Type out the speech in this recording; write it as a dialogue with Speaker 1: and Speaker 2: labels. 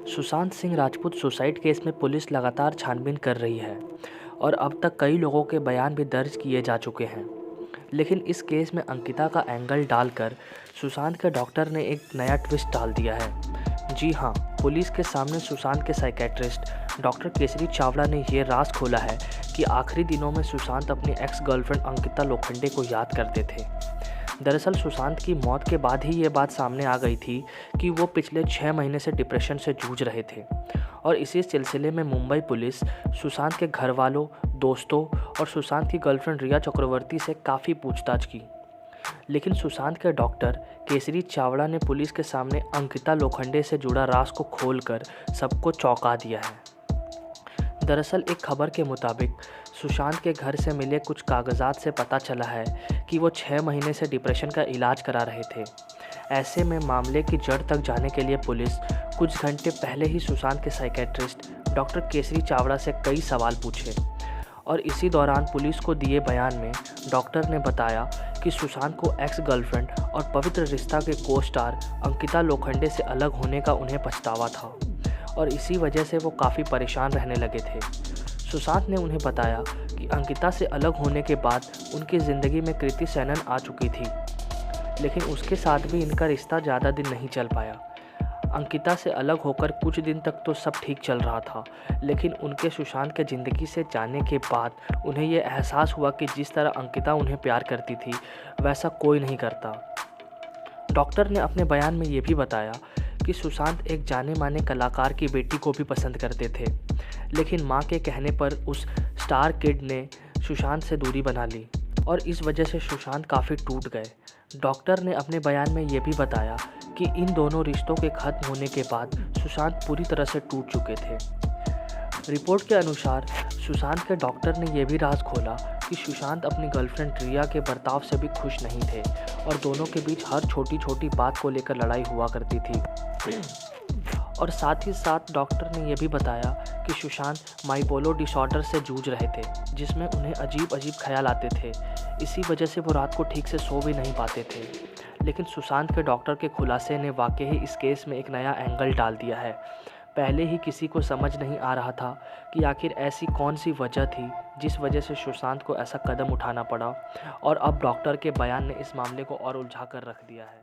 Speaker 1: Sushant Singh Rajput suicide case में police लगातार छानबीन कर रही है और अब तक कई लोगों के बयान भी दर्ज किए जा चुके हैं। लेकिन इस केस में अंकिता का एंगल डालकर सुशांत के डॉक्टर ने एक नया ट्विस्ट डाल दिया है। जी हाँ, पुलिस के सामने सुशांत के साइकेट्रिस्ट डॉक्टर केसरी चावला ने ये राज खोला है कि आखिरी दिनों में सुशांत अपनी एक्स गर्लफ्रेंड अंकिता लोखंडे को याद करते थे। दरअसल सुशांत की मौत के बाद ही ये बात सामने आ गई थी कि वो पिछले 6 महीने से डिप्रेशन से जूझ रहे थे और इसी सिलसिले में मुंबई पुलिस सुशांत के घर वालों, दोस्तों और सुशांत की गर्लफ्रेंड रिया चक्रवर्ती से काफ़ी पूछताछ की। लेकिन सुशांत के डॉक्टर केसरी चावला ने पुलिस के सामने अंकिता लोखंडे से जुड़ा राज को खोलकर सबको चौंका दिया है। दरअसल एक खबर के मुताबिक सुशांत के घर से मिले कुछ कागजात से पता चला है कि वो 6 महीने से डिप्रेशन का इलाज करा रहे थे। ऐसे में मामले की जड़ तक जाने के लिए पुलिस कुछ घंटे पहले ही सुशांत के साइकेट्रिस्ट डॉक्टर केसरी चावला से कई सवाल पूछे और इसी दौरान पुलिस को दिए बयान में डॉक्टर ने बताया कि सुशांत को एक्स गर्लफ्रेंड और पवित्र रिश्ता के को स्टार अंकिता लोखंडे से अलग होने का उन्हें पछतावा था और इसी वजह से वो काफ़ी परेशान रहने लगे थे। सुशांत ने उन्हें बताया कि अंकिता से अलग होने के बाद उनकी ज़िंदगी में कृति सेनन आ चुकी थी, लेकिन उसके साथ भी इनका रिश्ता ज़्यादा दिन नहीं चल पाया। अंकिता से अलग होकर कुछ दिन तक तो सब ठीक चल रहा था, लेकिन उनके सुशांत के ज़िंदगी से जाने के बाद उन्हें यह एहसास हुआ कि जिस तरह अंकिता उन्हें प्यार करती थी वैसा कोई नहीं करता। डॉक्टर ने अपने बयान में ये भी बताया कि सुशांत एक जाने माने कलाकार की बेटी को भी पसंद करते थे, लेकिन मां के कहने पर उस स्टार किड ने सुशांत से दूरी बना ली और इस वजह से सुशांत काफ़ी टूट गए। डॉक्टर ने अपने बयान में ये भी बताया कि इन दोनों रिश्तों के खत्म होने के बाद सुशांत पूरी तरह से टूट चुके थे। रिपोर्ट के अनुसार सुशांत के डॉक्टर ने यह भी राज खोला कि सुशांत अपनी गर्लफ्रेंड रिया के बर्ताव से भी खुश नहीं थे और दोनों के बीच हर छोटी छोटी बात को लेकर लड़ाई हुआ करती थी। और साथ ही साथ डॉक्टर ने यह भी बताया कि सुशांत बाइपोलर डिसऑर्डर से जूझ रहे थे, जिसमें उन्हें अजीब अजीब ख्याल आते थे। इसी वजह से वो रात को ठीक से सो भी नहीं पाते थे। लेकिन सुशांत के डॉक्टर के खुलासे ने वाकई ही इस केस में एक नया एंगल डाल दिया है। पहले ही किसी को समझ नहीं आ रहा था कि आखिर ऐसी कौन सी वजह थी जिस वजह से सुशांत को ऐसा कदम उठाना पड़ा, और अब डॉक्टर के बयान ने इस मामले को और उलझा कर रख दिया है।